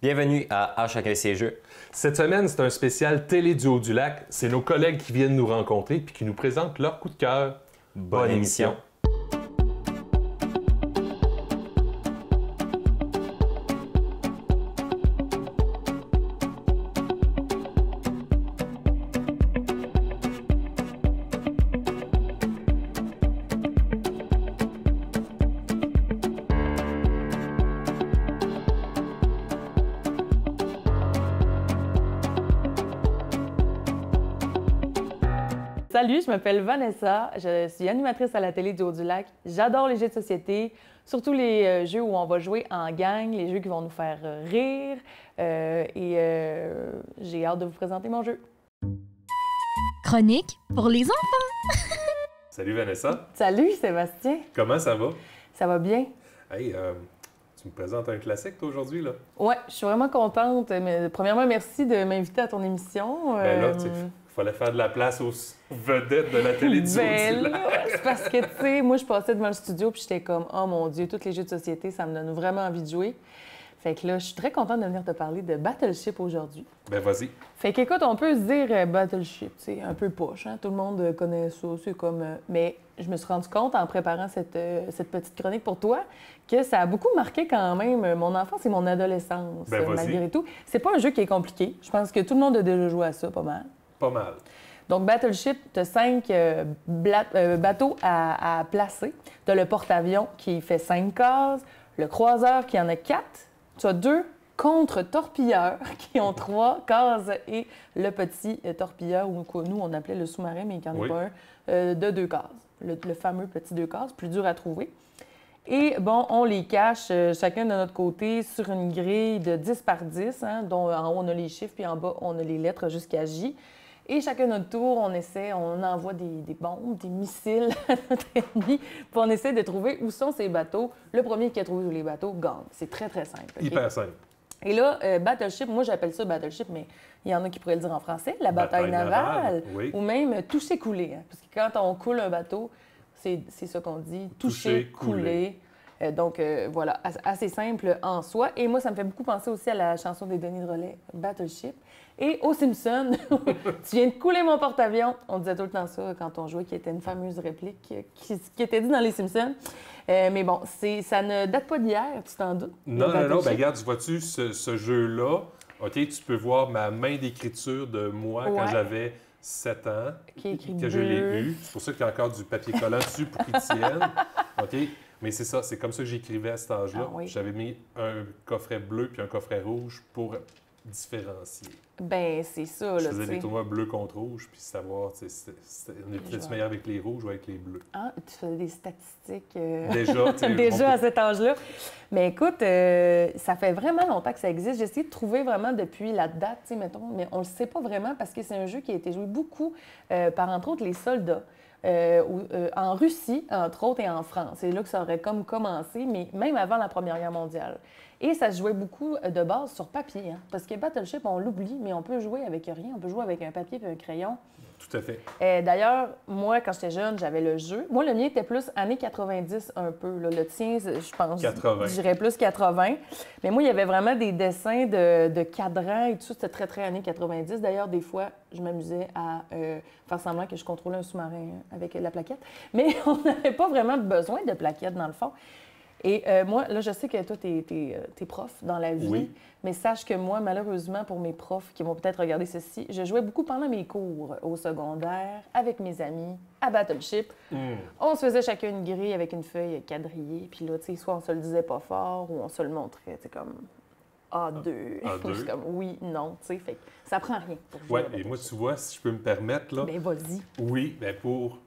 Bienvenue à chacun ses jeux. Cette semaine, c'est un spécial Télé du Haut-du-Lac. C'est nos collègues qui viennent nous rencontrer et qui nous présentent leur coup de cœur. Bonne émission. Salut, je m'appelle Vanessa, je suis animatrice à la télé du Haut-du-Lac. J'adore les jeux de société, surtout les jeux où on va jouer en gang, les jeux qui vont nous faire rire. J'ai hâte de vous présenter mon jeu. Chronique pour les enfants. Salut Vanessa. Salut Sébastien, Comment ça va? ça va bien? Hey, tu me présentes un classique toi aujourd'hui là? Ouais, je suis vraiment contente. Mais, premièrement, merci de m'inviter à ton émission. Ben là, il fallait faire de la place aux vedettes de la télé du Ben Haut-du-Lac. là, c'est parce que, tu sais, moi, je passais devant le studio puis j'étais comme, oh mon Dieu, tous les jeux de société, ça me donne vraiment envie de jouer. Fait que là, je suis très contente de venir te parler de Battleship aujourd'hui. Ben vas-y. Fait qu'écoute, on peut se dire Battleship, tu sais, un peu poche, hein? Tout le monde connaît ça, c'est comme... Mais je me suis rendu compte en préparant cette petite chronique pour toi que ça a beaucoup marqué quand même mon enfance et mon adolescence, Ben, vas-y. malgré tout. C'est pas un jeu qui est compliqué. Je pense que tout le monde a déjà joué à ça, pas mal. Pas mal. Donc, Battleship, tu as 5 bateaux à placer. Tu as le porte-avions qui fait 5 cases, le croiseur qui en a 4. Tu as 2 contre-torpilleurs qui ont 3 cases et le petit torpilleur, ou que nous, on appelait le sous-marin, mais qui n'en est Oui. pas un, de 2 cases. Le fameux petit 2 cases, plus dur à trouver. Et bon, on les cache chacun de notre côté sur une grille de 10 par 10, hein, dont en haut, on a les chiffres, puis en bas, on a les lettres jusqu'à J. Et chacun notre tour, on envoie des bombes, des missiles à notre ennemi, puis on essaie de trouver où sont ces bateaux. Le premier qui a trouvé les bateaux gagne. C'est très, très simple. OK? Hyper simple. Et là, Battleship, moi j'appelle ça Battleship, mais il y en a qui pourraient le dire en français, la bataille navale, oui. ou même toucher-couler. Hein, parce que quand on coule un bateau, c'est ça qu'on dit, toucher-couler. Donc voilà, assez simple en soi. Et moi, ça me fait beaucoup penser aussi à la chanson des Denis de Relais, Battleship. Et aux Simpsons, tu viens de couler mon porte-avions. On disait tout le temps ça quand on jouait, qui était une fameuse réplique qui était dit dans les Simpsons. Mais bon, ça ne date pas d'hier, tu t'en doutes. Non, le non, non. Battleship. Ben regarde, vois-tu ce jeu-là? OK, tu peux voir ma main d'écriture de moi quand Ouais. j'avais 7 ans. Qui est écrit que je l'ai bleu. eu. C'est pour ça qu'il y a encore du papier collant dessus pour qu'il tienne. OK? Mais c'est ça, c'est comme ça que j'écrivais à cet âge-là. Ah oui. J'avais mis un coffret bleu puis un coffret rouge pour différencier. Ben, c'est ça, Je là, faisais tu des sais. tournois bleu contre rouge puis savoir, tu sais, on est Je peut-être vois. meilleur avec les rouges ou avec les bleus. Ah, tu faisais des statistiques Déjà, tu sais, déjà à cet âge-là. Mais écoute, ça fait vraiment longtemps que ça existe. J'ai essayé de trouver vraiment depuis la date, tu sais, mettons, mais on ne le sait pas vraiment parce que c'est un jeu qui a été joué beaucoup par, entre autres, les soldats. En Russie, entre autres, et en France. C'est là que ça aurait comme commencé, mais même avant la Première Guerre mondiale. Et ça se jouait beaucoup de base sur papier, hein, parce que Battleship, on l'oublie, mais on peut jouer avec rien. On peut jouer avec un papier et un crayon. Tout à fait. D'ailleurs, moi, quand j'étais jeune, j'avais le jeu. Moi, le mien était plus années 90 un peu. Là. Le tien, je pense, 80. je dirais plus 80. Mais moi, il y avait vraiment des dessins de cadrans et tout ça. C'était très, très années 90. D'ailleurs, des fois, je m'amusais à faire semblant que je contrôlais un sous-marin avec la plaquette. Mais on n'avait pas vraiment besoin de plaquette, dans le fond. Et moi, là, je sais que toi, t'es prof dans la vie, Oui. mais sache que moi, malheureusement, pour mes profs qui vont peut-être regarder ceci, je jouais beaucoup pendant mes cours au secondaire, avec mes amis, à Battleship. On se faisait chacun une grille avec une feuille quadrillée, puis là, tu sais, soit on se le disait pas fort ou on se le montrait, tu sais, comme A2. A2. Je suis comme oui, non, tu sais, fait que ça prend rien pour jouer Ouais, à et moi, Battleship. tu vois, si je peux me permettre, là, Ben, vas-y. oui, ben pour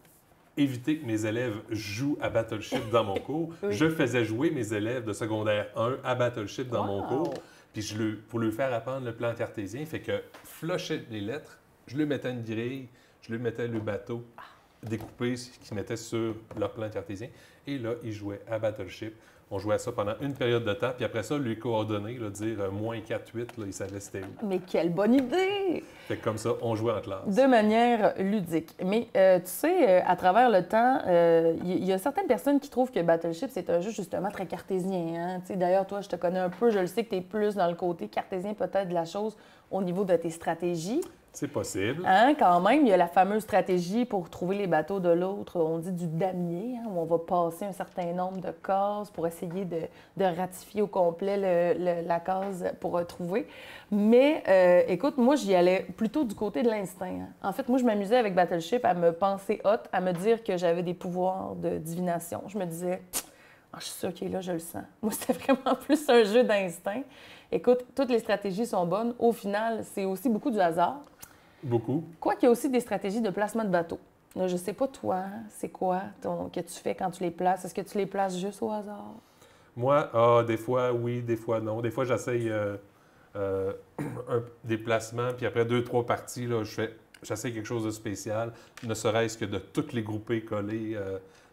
éviter que mes élèves jouent à Battleship dans mon cours, Oui. je faisais jouer mes élèves de secondaire 1 à Battleship dans mon Wow! cours. Puis pour leur faire apprendre le plan cartésien, fait que flusher les lettres, je lui mettais une grille, je lui mettais le bateau. découpés qu'ils mettaient sur leur plan cartésien. Et là, ils jouaient à Battleship. On jouait à ça pendant une période de temps. Puis après ça, les coordonnées, là, dire moins 4, 8, là, ils savaient c'était où. Mais quelle bonne idée! Fait que comme ça, on jouait en classe. De manière ludique. Mais tu sais, à travers le temps, il y a certaines personnes qui trouvent que Battleship, c'est un jeu justement très cartésien. Hein? Tu sais, d'ailleurs, toi, je te connais un peu, je le sais que tu es plus dans le côté cartésien peut-être de la chose au niveau de tes stratégies. C'est possible. Hein, quand même, il y a la fameuse stratégie pour trouver les bateaux de l'autre, on dit du damier, hein, où on va passer un certain nombre de cases pour essayer de ratifier au complet la case pour retrouver. Mais écoute, moi, j'y allais plutôt du côté de l'instinct. Hein. En fait, moi, je m'amusais avec Battleship à me penser haute, à me dire que j'avais des pouvoirs de divination. Je me disais, ah, je suis sûre qu'il est là, je le sens. Moi, c'était vraiment plus un jeu d'instinct. Écoute, toutes les stratégies sont bonnes. Au final, c'est aussi beaucoup du hasard. Beaucoup. Quoi qu'il y a aussi des stratégies de placement de bateaux. Là, je sais pas, toi, c'est quoi que tu fais quand tu les places? Est-ce que tu les places juste au hasard? Moi, des fois, oui, des fois, non. Des fois, j'essaye un déplacement, puis après 2-3 parties, là, j'essaye quelque chose de spécial, ne serait-ce que de toutes les grouper collées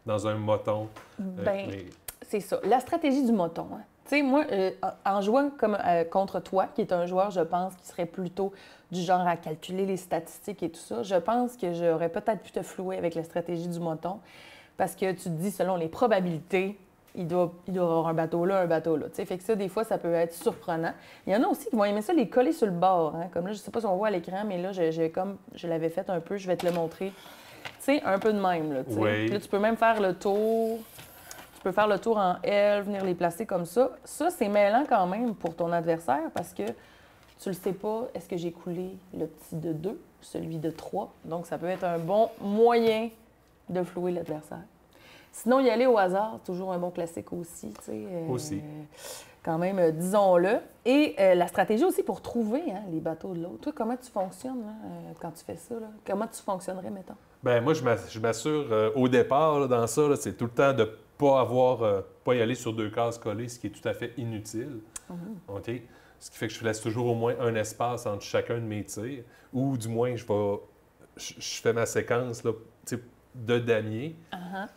dans un moton. C'est ça. La stratégie du moton. Hein. Tu sais, moi, en jouant contre toi, qui est un joueur, je pense, qui serait plutôt du genre à calculer les statistiques et tout ça, je pense que j'aurais peut-être pu te flouer avec la stratégie du moton, parce que tu te dis, selon les probabilités, il doit avoir un bateau là, un bateau là. T'sais. Fait que ça, des fois, ça peut être surprenant. Il y en a aussi qui vont aimer ça, les coller sur le bord. Hein. Comme là, je sais pas si on voit à l'écran, mais là, je l'avais fait un peu, je vais te le montrer. Tu sais, un peu de même. Là, oui. Là, tu peux même faire le tour. Tu peux faire le tour en L, venir les placer comme ça. Ça, c'est mêlant quand même pour ton adversaire parce que tu le sais pas, est-ce que j'ai coulé le petit de 2, celui de 3? Donc, ça peut être un bon moyen de flouer l'adversaire. Sinon, y aller au hasard, toujours un bon classique aussi. Aussi. Quand même, disons-le. Et la stratégie aussi pour trouver les bateaux de l'autre. Toi, comment tu fonctionnes quand tu fais ça? Là? Comment tu fonctionnerais, mettons? Bien, moi, je m'assure au départ, là, dans ça, là, c'est tout le temps de pas y aller sur 2 cases collées, ce qui est tout à fait inutile. Mm-hmm. OK? Ce qui fait que je laisse toujours au moins un espace entre chacun de mes tirs, ou du moins, je fais ma séquence là, de damier,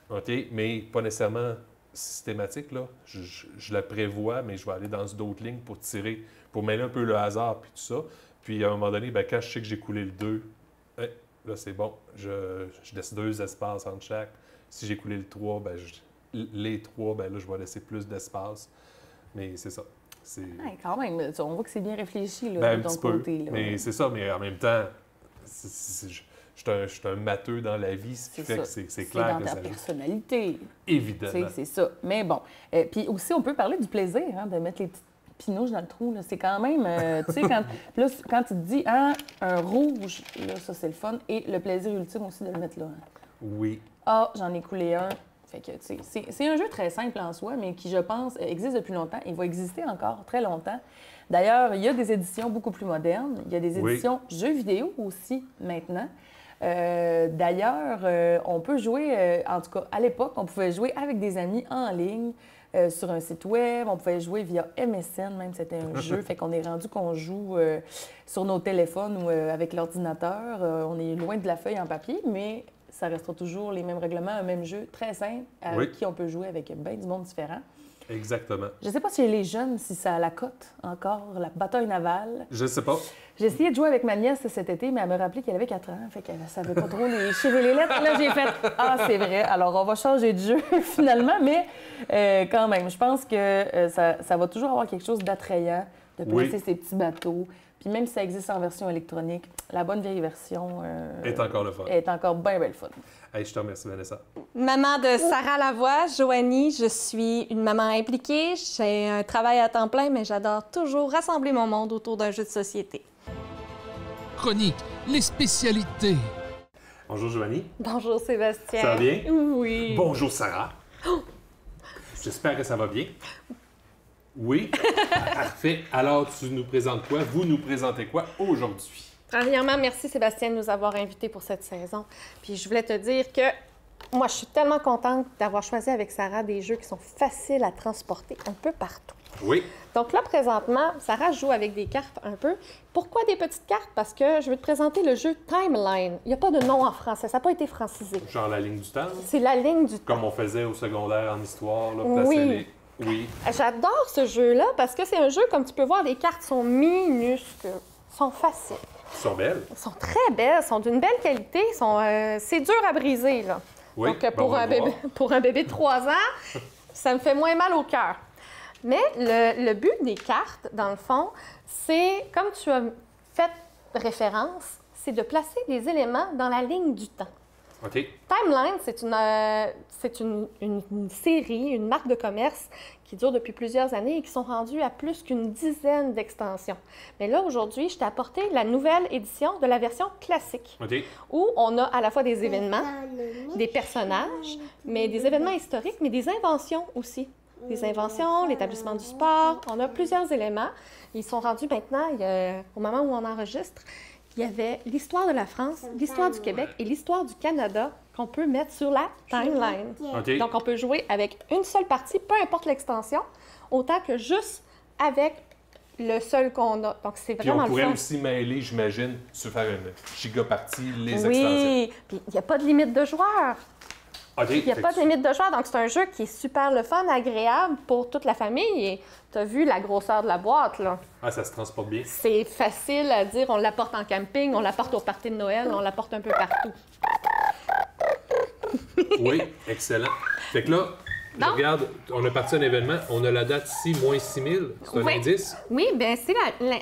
OK? Mais pas nécessairement systématique. Là. Je la prévois, mais je vais aller dans d'autres lignes pour tirer, pour mêler un peu le hasard puis tout ça. Puis à un moment donné, bien, quand je sais que j'ai coulé le 2, là, c'est bon. Je laisse 2 espaces entre chaque. Si j'ai coulé le 3, bien, les 3, bien, là, je vais laisser plus d'espace. Mais c'est ça. Quand même, on voit que c'est bien réfléchi là, ben, de ton côté. Là. Mais c'est ça, mais en même temps, je suis un matheux dans la vie, ce qui fait que c'est clair que ça joue. C'est dans ta personnalité. Évidemment. C'est ça. Mais bon. Puis aussi, on peut parler du plaisir de mettre les petites pinouches dans le trou. C'est quand même, tu sais, quand tu te dis, un rouge, là, ça, c'est le fun. Et le plaisir ultime aussi de le mettre là. Hein. Oui. Ah, j'en ai coulé un. Fait que, c'est un jeu très simple en soi, mais qui, je pense, existe depuis longtemps. Il va exister encore très longtemps. D'ailleurs, il y a des éditions beaucoup plus modernes. Il y a des éditions jeux vidéo aussi, maintenant. D'ailleurs, on peut jouer, en tout cas, à l'époque, on pouvait jouer avec des amis en ligne, sur un site web. On pouvait jouer via MSN, même, c'était un jeu. Fait qu'on est rendu qu'on joue sur nos téléphones ou avec l'ordinateur. On est loin de la feuille en papier, mais ça restera toujours les mêmes règlements, un même jeu très simple, avec qui on peut jouer avec bien du monde différent. Exactement. Je ne sais pas si les jeunes, si ça a la cote encore, la bataille navale. Je sais pas. J'ai essayé de jouer avec ma nièce cet été, mais elle me rappelait qu'elle avait 4 ans, fait qu'elle ne savait pas trop les chiffres et les lettres. Là, j'ai fait « Ah, c'est vrai, alors on va changer de jeu finalement », mais quand même, je pense que ça va toujours avoir quelque chose d'attrayant de placer ces petits bateaux. Puis même si ça existe en version électronique, la bonne vieille version est encore le fun. Est encore bien belle fun. Hey, je te remercie, Vanessa. Maman de Sarah Lavoie, Joanie, je suis une maman impliquée. J'ai un travail à temps plein, mais j'adore toujours rassembler mon monde autour d'un jeu de société. Chronique, les spécialités. Bonjour, Joanie. Bonjour, Sébastien. Ça va bien? Oui. Bonjour, Sarah. J'espère que ça va bien. Oui? Parfait. Alors, tu nous présentes quoi? Vous nous présentez quoi aujourd'hui? Premièrement, merci Sébastien de nous avoir invités pour cette saison. Puis je voulais te dire que moi, je suis tellement contente d'avoir choisi avec Sarah des jeux qui sont faciles à transporter un peu partout. Oui. Donc là, présentement, Sarah joue avec des cartes un peu. Pourquoi des petites cartes? Parce que je vais te présenter le jeu Timeline. Il n'y a pas de nom en français, ça n'a pas été francisé. Genre la ligne du temps? C'est la ligne du temps. Comme on faisait au secondaire en histoire, là, Oui. placer les... Oui. J'adore ce jeu-là parce que c'est un jeu, comme tu peux voir, les cartes sont minuscules, sont faciles. Ils sont belles. Elles sont très belles, sont d'une belle qualité, c'est dur à briser, là. Oui, Donc, ben, on va voir. pour un bébé de 3 ans, ça me fait moins mal au cœur. Mais le but des cartes, dans le fond, c'est, comme tu as fait référence, c'est de placer les éléments dans la ligne du temps. OK. Timeline, c'est une série, une marque de commerce qui dure depuis plusieurs années et qui sont rendues à plus qu'une dizaine d'extensions. Mais là, aujourd'hui, je t'ai apporté la nouvelle édition de la version classique, OK. où on a à la fois des événements, des personnages, mais des événements historiques, mais des inventions aussi. Des inventions, l'établissement du sport, on a plusieurs éléments. Ils sont rendus maintenant, au moment où on enregistre, il y avait l'histoire de la France, l'histoire du Québec et l'histoire du Canada qu'on peut mettre sur la timeline. OK. Donc, on peut jouer avec une seule partie, peu importe l'extension, autant que juste avec le seul qu'on a. Donc, c'est Puis vraiment on pourrait le fun. aussi mêler, j'imagine, se faire une giga-partie, les extensions. Oui, puis il n'y a pas de limite de joueurs. OK. Il n'y a pas de limite de joueurs, donc c'est un jeu qui est super le fun, agréable pour toute la famille. Et tu as vu la grosseur de la boîte, là. Ah, ça se transporte bien. C'est facile à dire, on l'apporte en camping, on l'apporte au party de Noël, on l'apporte un peu partout. Oui, excellent. Fait que là, je Donc- regarde, on a parti un événement, on a la date ici, moins 6000, c'est un Oui. indice. Oui, bien, c'est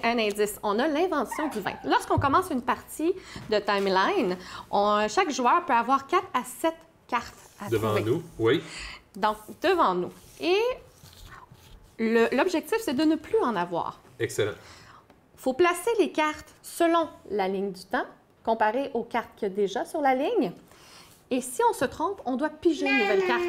un indice. On a l'invention du vin. Lorsqu'on commence une partie de Timeline, chaque joueur peut avoir 4 à 7 cartes à Devant trouver. nous, oui. Donc, devant nous. Et l'objectif, c'est de ne plus en avoir. Excellent. Il faut placer les cartes selon la ligne du temps, comparée aux cartes qu'il y a déjà sur la ligne. Et si on se trompe, on doit piger une nouvelle carte.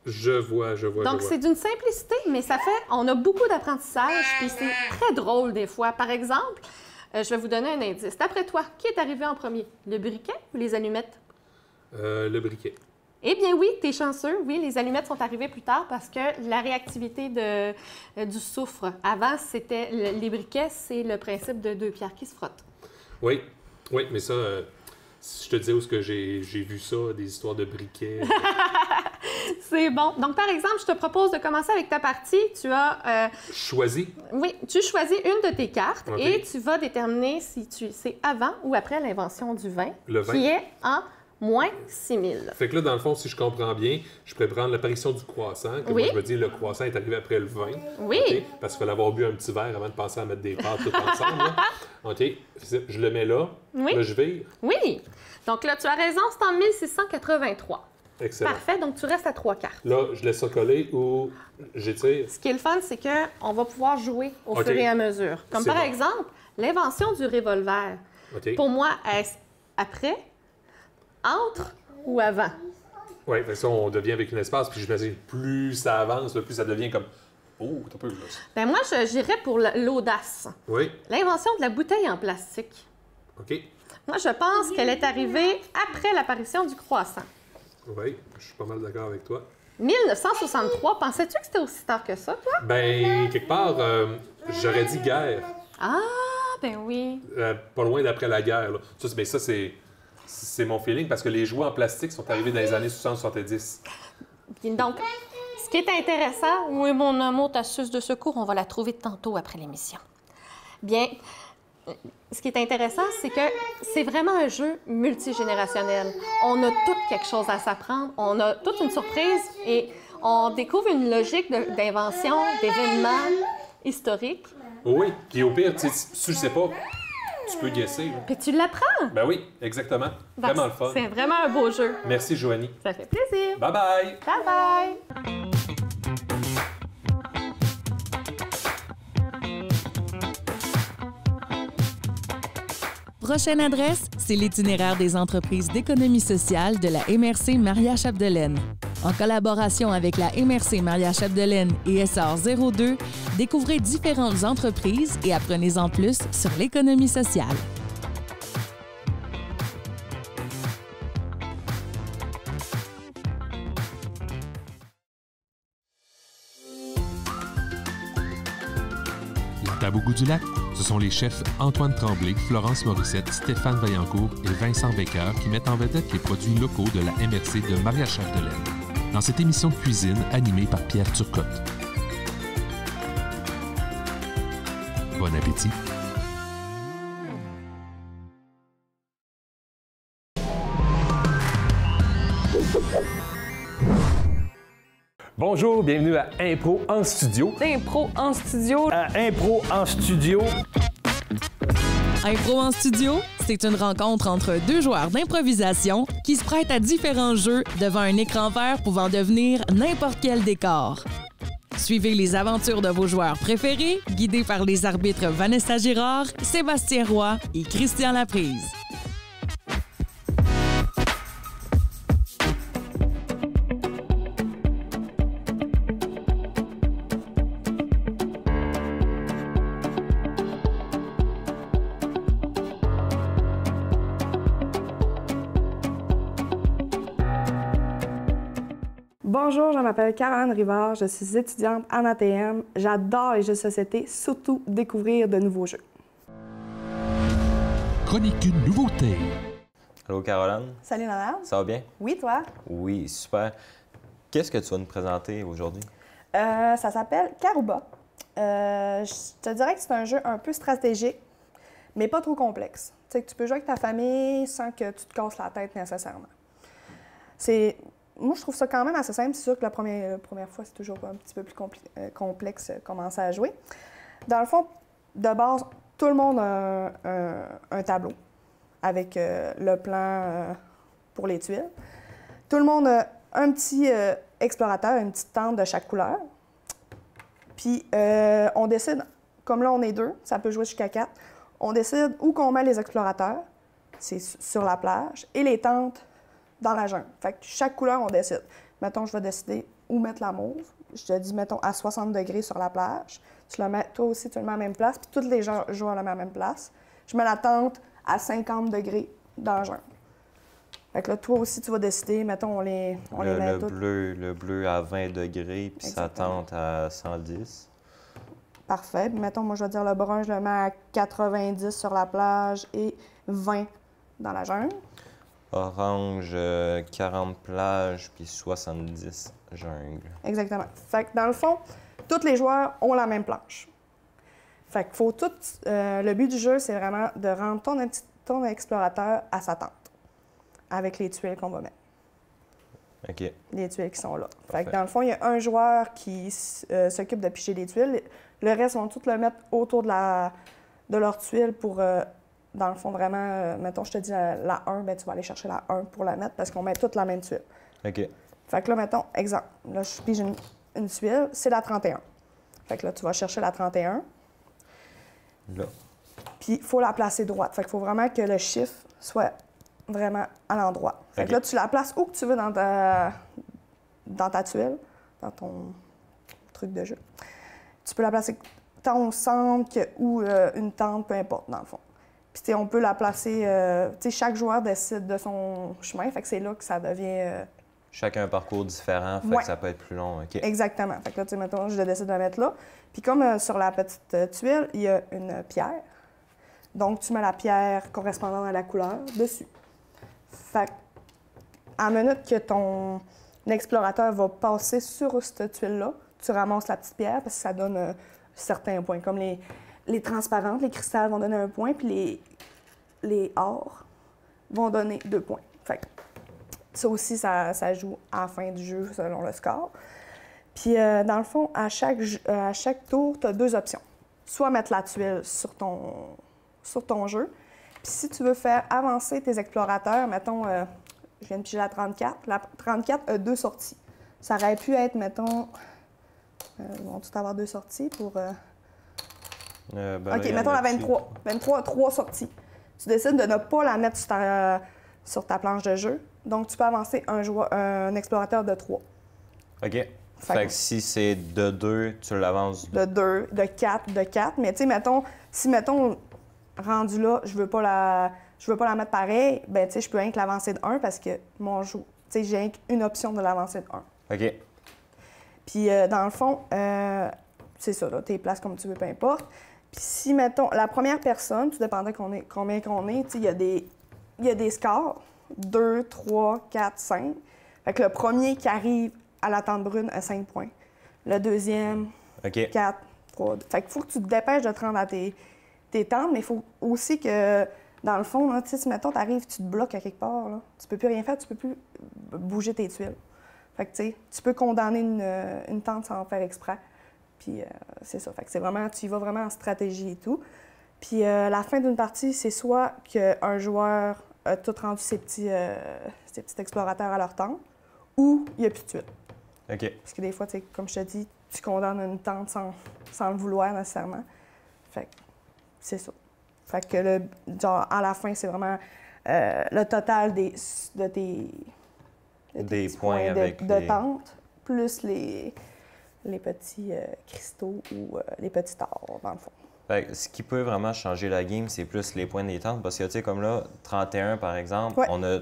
Je vois. Donc, c'est d'une simplicité, mais ça fait... On a beaucoup d'apprentissage, puis c'est très drôle des fois. Par exemple, je vais vous donner un indice. D'après toi, qui est arrivé en premier? Le briquet ou les allumettes? Le briquet. Eh bien oui, t'es chanceux. Oui, les allumettes sont arrivées plus tard parce que la réactivité du soufre. Avant, c'était les briquets, c'est le principe de 2 pierres qui se frottent. Oui, mais ça, si je te disais où est-ce que j'ai vu ça, des histoires de briquets. C'est bon. Donc, par exemple, je te propose de commencer avec ta partie. Tu as... Choisi. Oui, tu choisis une de tes cartes OK. et tu vas déterminer si c'est avant ou après l'invention du vin, Le vin. qui est en moins 6000. Fait que là, dans le fond, si je comprends bien, je pourrais prendre l'apparition du croissant, que Oui. moi, je me dis, le croissant est arrivé après le vin. Oui. OK? Parce qu'il fallait avoir bu un petit verre avant de penser à mettre des pâtes tout ensemble. Là. OK, je le mets là. Oui. Là, je vire. Oui. Donc là, tu as raison, c'est en 1683. Excellent. Parfait, donc tu restes à 3 cartes. Là, je laisse ça coller ou j'étire. Ce qui est le fun, c'est qu'on va pouvoir jouer au OK. fur et à mesure. Comme C'est par bon. exemple, l'invention du revolver. OK. Pour moi, est-ce après, entre ou avant? Oui, fait que ça, on devient avec un espace, puis j'imagine, plus ça avance, plus ça devient comme. Oh, t'as peu là. Ben moi, j'irais pour l'audace. Oui, L'invention de la bouteille en plastique. OK. Moi, je pense qu'elle est arrivée après l'apparition du croissant. Oui, je suis pas mal d'accord avec toi. 1963, pensais-tu que c'était aussi tard que ça, toi? Ben, quelque part, j'aurais dit guerre. Ah, ben oui. Pas loin d'après la guerre. Là. Ça, c'est mon feeling parce que les jouets en plastique sont arrivés dans les années 60-70. Donc, ce qui est intéressant, oui, mon amour, ta suce de secours, on va la trouver tantôt après l'émission. Bien, ce qui est intéressant, c'est que c'est vraiment un jeu multigénérationnel. On a tout quelque chose à s'apprendre, on a toute une surprise et on découvre une logique d'invention, d'événements historiques. Oui, puis au pire, si tu sais pas, tu peux guesser. Là. Puis tu l'apprends. Ben oui, exactement. Donc, Vraiment le fun. C'est vraiment un beau jeu. Merci, Joanie. Ça fait plaisir. Bye bye! Bye bye! Prochaine adresse, c'est l'itinéraire des entreprises d'économie sociale de la MRC Maria-Chapdelaine. En collaboration avec la MRC Maria-Chapdelaine et SR 02, découvrez différentes entreprises et apprenez-en plus sur l'économie sociale. Table au goût du lac, ce sont les chefs Antoine Tremblay, Florence Morissette, Stéphane Vaillancourt et Vincent Becker qui mettent en vedette les produits locaux de la MRC de Maria Chapdelaine dans cette émission de cuisine animée par Pierre Turcotte. Bon appétit! Bonjour, bienvenue à Impro en studio. Impro en studio. À Impro en studio. Impro en studio, c'est une rencontre entre deux joueurs d'improvisation qui se prêtent à différents jeux devant un écran vert pouvant devenir n'importe quel décor. Suivez les aventures de vos joueurs préférés, guidés par les arbitres Vanessa Girard, Sébastien Roy et Christian Laprise. Bonjour, je m'appelle Caroline Rivard, je suis étudiante en ATM. J'adore les jeux de société, surtout découvrir de nouveaux jeux. Chronique une nouveauté. Allô, Caroline. Salut Leonard. Ça va bien? Oui, toi? Oui, super. Qu'est-ce que tu vas nous présenter aujourd'hui? Ça s'appelle Karuba. Je te dirais que c'est un jeu un peu stratégique, mais pas trop complexe. Tu sais, que tu peux jouer avec ta famille sans que tu te casses la tête nécessairement. Moi, je trouve ça quand même assez simple. C'est sûr que la première fois, c'est toujours un petit peu plus complexe commencer à jouer. Dans le fond, de base, tout le monde a un tableau avec le plan pour les tuiles. Tout le monde a un petit explorateur, une petite tente de chaque couleur. Puis, on décide, comme là, on est 2, ça peut jouer jusqu'à 4, on décide où qu'on met les explorateurs, c'est sur la plage, et les tentes dans la jungle. Fait que chaque couleur, on décide. Mettons, je vais décider où mettre la mauve. Je te dis, mettons, à 60 degrés sur la plage. Tu le mets, toi aussi, tu le mets à la même place. Puis tous les joueurs le mettent à la même place. Je mets la tente à 50 degrés dans la jungle. Fait que là, toi aussi, tu vas décider. Mettons, on les met toutes. Le bleu à 20 degrés, puis sa tente à 110. Parfait. Puis mettons, moi, je vais dire le brun, je le mets à 90 sur la plage et 20 dans la jungle. Orange, 40 plages, puis 70 jungle. Exactement. Fait que dans le fond, tous les joueurs ont la même planche. Fait que faut tout... le but du jeu, c'est vraiment de rendre ton explorateur à sa tente, avec les tuiles qu'on va mettre. OK. Les tuiles qui sont là. Fait que dans le fond, il y a un joueur qui s'occupe de piger les tuiles. Le reste vont tous le mettre autour de leur tuile pour... dans le fond, vraiment, mettons, je te dis la 1, bien, tu vas aller chercher la 1 pour la mettre parce qu'on met toute la même tuile. OK. Fait que là, mettons, exemple, là, je pige une tuile, c'est la 31. Fait que là, tu vas chercher la 31. Là. Puis, il faut la placer droite. Fait qu'il faut vraiment que le chiffre soit vraiment à l'endroit. Fait que là, tu la places où que tu veux dans ta tuile, dans ton truc de jeu. Tu peux la placer tant au centre ou une tente, peu importe, dans le fond. Puis, on peut la placer... chaque joueur décide de son chemin. Fait que c'est là que ça devient... Chacun un parcours différent, fait que ça peut être plus long. OK. Exactement. Fait que là, mettons, je décide de la mettre là. Puis comme sur la petite tuile, il y a une pierre. Donc, tu mets la pierre correspondant à la couleur dessus. Fait que, à la minute que ton explorateur va passer sur cette tuile-là, tu ramasses la petite pierre parce que ça donne certains points. Comme les transparentes, les cristals vont donner 1 point, puis les or vont donner 2 points. Fait que ça aussi, ça joue à la fin du jeu selon le score. Puis, dans le fond, à chaque tour, tu as 2 options. Soit mettre la tuile sur ton jeu. Puis, si tu veux faire avancer tes explorateurs, mettons, je viens de piger la 34. La 34 a 2 sorties. Ça aurait pu être, mettons, ils vont tout avoir 2 sorties pour... OK, mettons la 23. 23 a 3 sorties. Tu décides de ne pas la mettre sur ta planche de jeu. Donc, tu peux avancer un explorateur de 3. OK. Fait que si c'est de 2, tu l'avances de 2, de 4, de 4. Mais tu sais, mettons, rendu là, je veux pas la mettre pareil, ben tu sais, je peux rien que l'avancer de 1 parce que mon jeu, tu sais, j'ai rien qu'une option de l'avancer de 1. OK. Puis, dans le fond, c'est ça, là, tu les places comme tu veux, peu importe. Puis si, mettons, la première personne, tout dépendant combien qu'on est, tu sais, il y a des scores, 2, 3, 4, 5. Fait que le premier qui arrive à la tente brune a 5 points. Le deuxième, 4, 3. Fait qu'il faut que tu te dépêches de te rendre à tes tentes, mais il faut aussi que, dans le fond, là, si mettons, tu arrives, tu te bloques à quelque part, là, tu peux plus rien faire, tu peux plus bouger tes tuiles. Fait que, tu sais, tu peux condamner une tente sans en faire exprès. Puis c'est ça. Fait que c'est vraiment, tu y vas vraiment en stratégie et tout. Puis la fin d'une partie, c'est soit qu'un joueur a tout rendu ses petits explorateurs à leur tente, ou il n'y a plus de tuiles. OK. Parce que des fois, comme je te dis, tu condamnes une tente sans le vouloir nécessairement. Fait que c'est ça. Fait que, genre, à la fin, c'est vraiment le total des points avec de tente, plus les petits cristaux ou les petits ors, dans le fond. Fait que ce qui peut vraiment changer la game, c'est plus les points des tentes. Parce que, tu sais, comme là, 31, par exemple, on a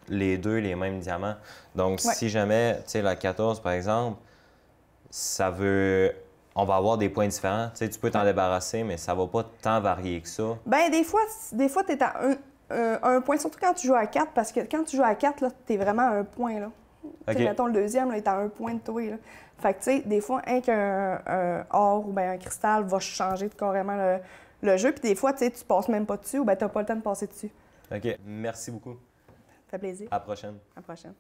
les deux les mêmes diamants. Donc, si jamais, tu sais, la 14, par exemple, ça veut... On va avoir des points différents. Tu sais, tu peux t'en débarrasser, mais ça va pas tant varier que ça. Bien, des fois tu es à un point, surtout quand tu joues à 4, parce que quand tu joues à 4, tu es vraiment à un point, là. Okay. Mettons, le deuxième, là, est à un point de toi, là. Fait que, tu sais, des fois, un or ou bien un cristal va changer carrément le jeu. Puis des fois, tu sais, tu passes même pas dessus ou bien tu n'as pas le temps de passer dessus. OK. Merci beaucoup. Ça fait plaisir. À la prochaine. À la prochaine.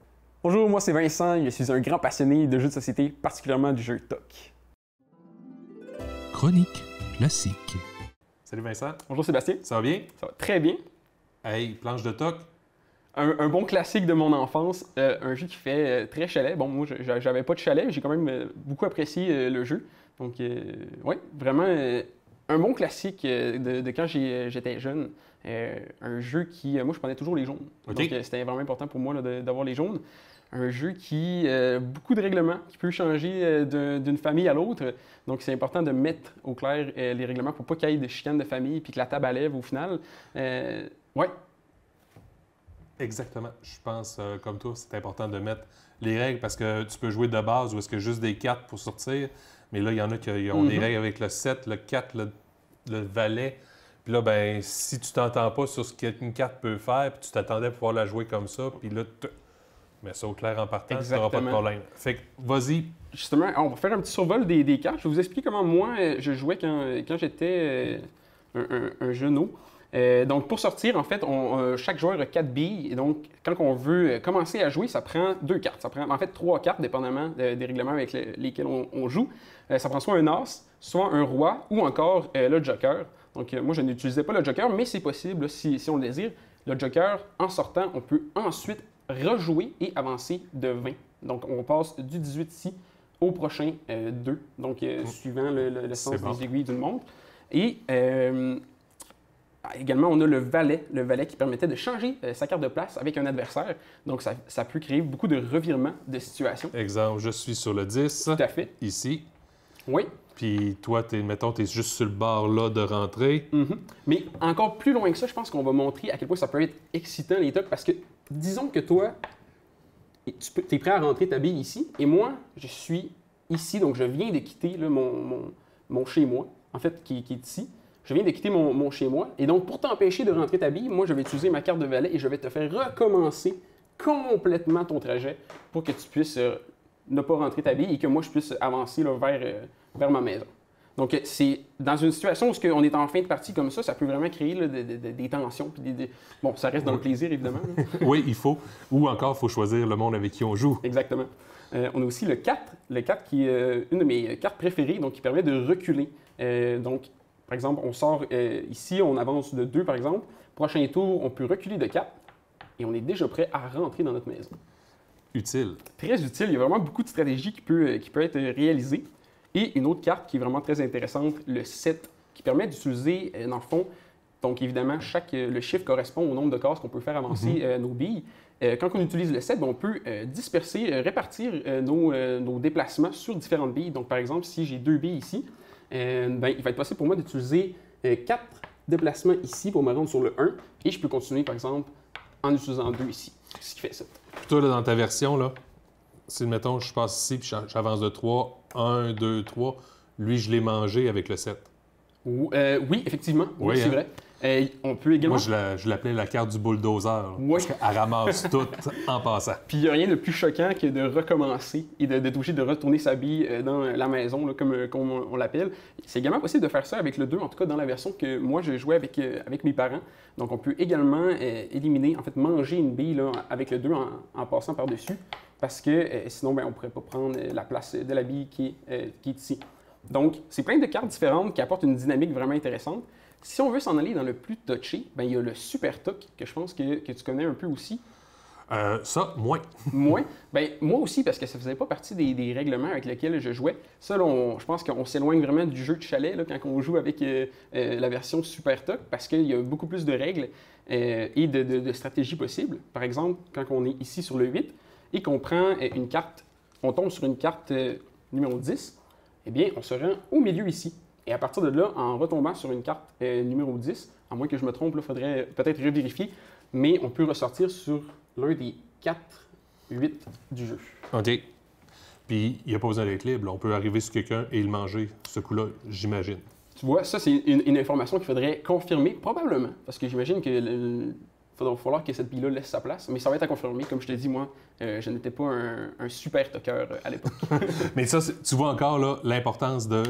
Bonjour, moi c'est Vincent. Je suis un grand passionné de jeux de société, particulièrement du jeu TOC. Chronique classique. Salut Vincent. Bonjour Sébastien. Ça va bien? Ça va très bien. Hey, planche de TOC. Un bon classique de mon enfance, un jeu qui fait très chalet. Bon, moi, j'avais pas de chalet, mais j'ai quand même beaucoup apprécié le jeu. Donc, oui, vraiment un bon classique de quand j'étais jeune. Un jeu qui, moi, je prenais toujours les jaunes. Okay. Donc, c'était vraiment important pour moi là, d'avoir les jaunes. Un jeu qui beaucoup de règlements, qui peut changer d'une famille à l'autre. Donc, c'est important de mettre au clair les règlements pour pas qu'il y ait de chicanes de famille puis que la table à lèvres au final. Ouais. Exactement. Je pense, comme toi, c'est important de mettre les règles parce que tu peux jouer de base ou est-ce que juste des cartes pour sortir. Mais là, il y en a qui ont des règles avec le 7, le 4, le valet. Puis là, ben si tu t'entends pas sur ce qu'une carte peut faire, puis tu t'attendais à pouvoir la jouer comme ça, puis là, mets ça au clair en partant, tu n'auras pas de problème. Fait que, vas-y. Justement, on va faire un petit survol des cartes. Je vais vous expliquer comment moi, je jouais quand j'étais un jeuneau. Donc, pour sortir, en fait, chaque joueur a 4 billes. Et donc, quand on veut commencer à jouer, ça prend 2 cartes. Ça prend en fait 3 cartes, dépendamment des règlements avec lesquels on joue. Ça prend soit un as, soit un roi, ou encore le joker. Donc, moi, je n'utilisais pas le joker, mais c'est possible si on le désire. Le joker, en sortant, on peut ensuite rejouer et avancer de 20. Donc, on passe du 18 ici au prochain 2. Donc, suivant le sens des aiguilles d'une montre. Et... également, on a le valet qui permettait de changer sa carte de place avec un adversaire. Donc, ça peut créer beaucoup de revirements de situation. Exemple, je suis sur le 10. Tout à fait. Ici. Oui. Puis toi, mettons, tu es juste sur le bord là de rentrer. Mais encore plus loin que ça, je pense qu'on va montrer à quel point ça peut être excitant, les tocs, parce que disons que toi, tu es prêt à rentrer ta bille ici, et moi, je suis ici, donc je viens de quitter là, mon chez-moi, en fait, qui est ici. Je viens de quitter mon chez-moi. Et donc, pour t'empêcher de rentrer ta bille, moi, je vais utiliser ma carte de valet et je vais te faire recommencer complètement ton trajet pour que tu puisses ne pas rentrer ta bille et que moi, je puisse avancer là, vers ma maison. Donc, c'est dans une situation où on est en fin de partie comme ça peut vraiment créer là, des tensions. Bon, ça reste dans le plaisir, évidemment. Oui, il faut. Ou encore, il faut choisir le monde avec qui on joue. Exactement. On a aussi le 4. Le 4 qui est une de mes cartes préférées, donc qui permet de reculer. Donc, par exemple, on sort ici, on avance de 2, par exemple. Prochain tour, on peut reculer de 4 et on est déjà prêt à rentrer dans notre maison. Utile. Très utile. Il y a vraiment beaucoup de stratégies qui peut être réalisées. Et une autre carte qui est vraiment très intéressante, le 7, qui permet d'utiliser, dans le fond, donc évidemment, le chiffre correspond au nombre de cases qu'on peut faire avancer nos billes. Quand on utilise le 7, on peut répartir nos déplacements sur différentes billes. Donc, par exemple, si j'ai 2 billes ici, il va être possible pour moi d'utiliser 4 déplacements ici pour me rendre sur le 1 et je peux continuer, par exemple, en utilisant 2 ici, ce qui fait ça. Puis toi, là, dans ta version, là, si, mettons, je passe ici puis j'avance de 3, 1, 2, 3, lui, je l'ai mangé avec le 7. Oui, effectivement. Oui, c'est hein? vrai. On peut également... Moi, je l'appelais la carte du bulldozer. Oui. Parce qu'elle ramasse tout en passant. Puis il n'y a rien de plus choquant que de recommencer et d'être obligé de retourner sa bille dans la maison, là, comme on l'appelle. C'est également possible de faire ça avec le 2, en tout cas dans la version que moi je jouais avec mes parents. Donc on peut également éliminer, en fait manger une bille là, avec le 2 en passant par-dessus, parce que sinon on ne pourrait pas prendre la place de la bille qui est ici. Donc c'est plein de cartes différentes qui apportent une dynamique vraiment intéressante. Si on veut s'en aller dans le plus touché, il y a le Super Tuck, que je pense que tu connais un peu aussi. Ça, moins. Moins? Moi aussi, parce que ça faisait pas partie des règlements avec lesquels je jouais. Ça, là, je pense qu'on s'éloigne vraiment du jeu de chalet là, quand on joue avec la version Super Tuck, parce qu'il y a beaucoup plus de règles et de stratégies possibles. Par exemple, quand on est ici sur le 8 et qu'on prend une carte, on tombe sur une carte numéro 10, eh bien, on se rend au milieu ici. Et à partir de là, en retombant sur une carte numéro 10, à moins que je me trompe, il faudrait peut-être revérifier, mais on peut ressortir sur l'un des 4 8 du jeu. OK. Puis, il n'y a pas besoin d'être libre. Là. On peut arriver sur quelqu'un et le manger, ce coup-là, j'imagine. Tu vois, ça, c'est une information qu'il faudrait confirmer, probablement, parce que j'imagine qu'il va falloir que cette bille-là laisse sa place, mais ça va être à confirmer. Comme je te dis, moi, je n'étais pas un super toqueur à l'époque. Mais ça, tu vois encore là l'importance de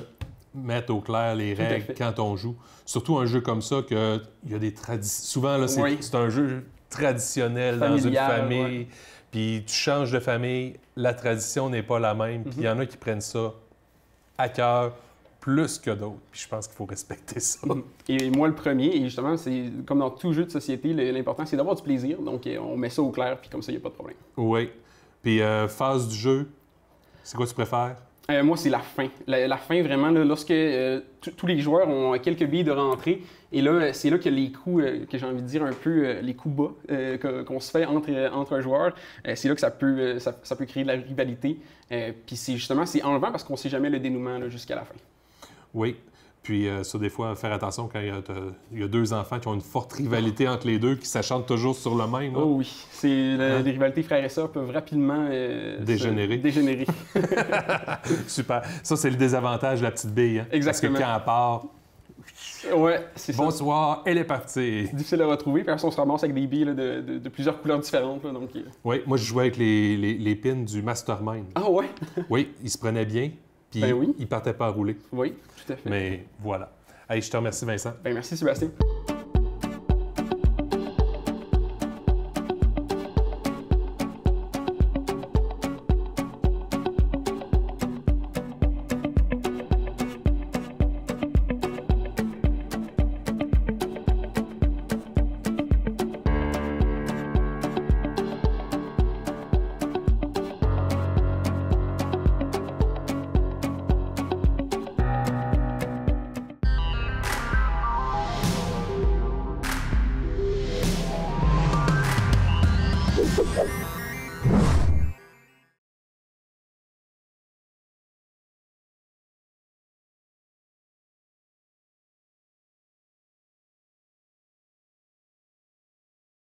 mettre au clair les règles quand on joue. Surtout un jeu comme ça, qu'il y a des traditions. Souvent, là, c'est un jeu traditionnel dans une famille. Puis tu changes de famille, la tradition n'est pas la même. Puis il y en a qui prennent ça à cœur plus que d'autres. Puis je pense qu'il faut respecter ça. Et moi, le premier, et justement, c'est comme dans tout jeu de société, l'important, c'est d'avoir du plaisir. Donc, on met ça au clair, puis comme ça, il n'y a pas de problème. Oui. Puis phase du jeu, c'est quoi tu préfères? Moi, c'est la fin. La fin, vraiment, là, lorsque tous les joueurs ont quelques billes de rentrée. Et là, c'est là que les coups, que j'ai envie de dire un peu, les coups bas qu'on se fait entre joueurs, c'est là que ça peut créer de la rivalité. Puis c'est enlevant parce qu'on ne sait jamais le dénouement là, jusqu'à la fin. Oui. Puis ça, des fois, faire attention quand il y a deux enfants qui ont une forte rivalité entre les deux, qui s'acharnent toujours sur le même. Là. Oh oui. Les rivalités frères et sœurs peuvent rapidement dégénérer. Super. Ça, c'est le désavantage de la petite bille. Hein? Exactement. Parce que quand elle part... Ouais, c'est ça. Bonsoir, elle est partie. Difficile à retrouver, puis on se ramasse avec des billes là, de plusieurs couleurs différentes. Là, donc... Oui, moi, je jouais avec les pins du Mastermind. Ah ouais? Oui, ils se prenaient bien. Puis il partait pas à rouler. Oui, tout à fait. Mais voilà. Hey, je te remercie, Vincent. Merci, Sébastien.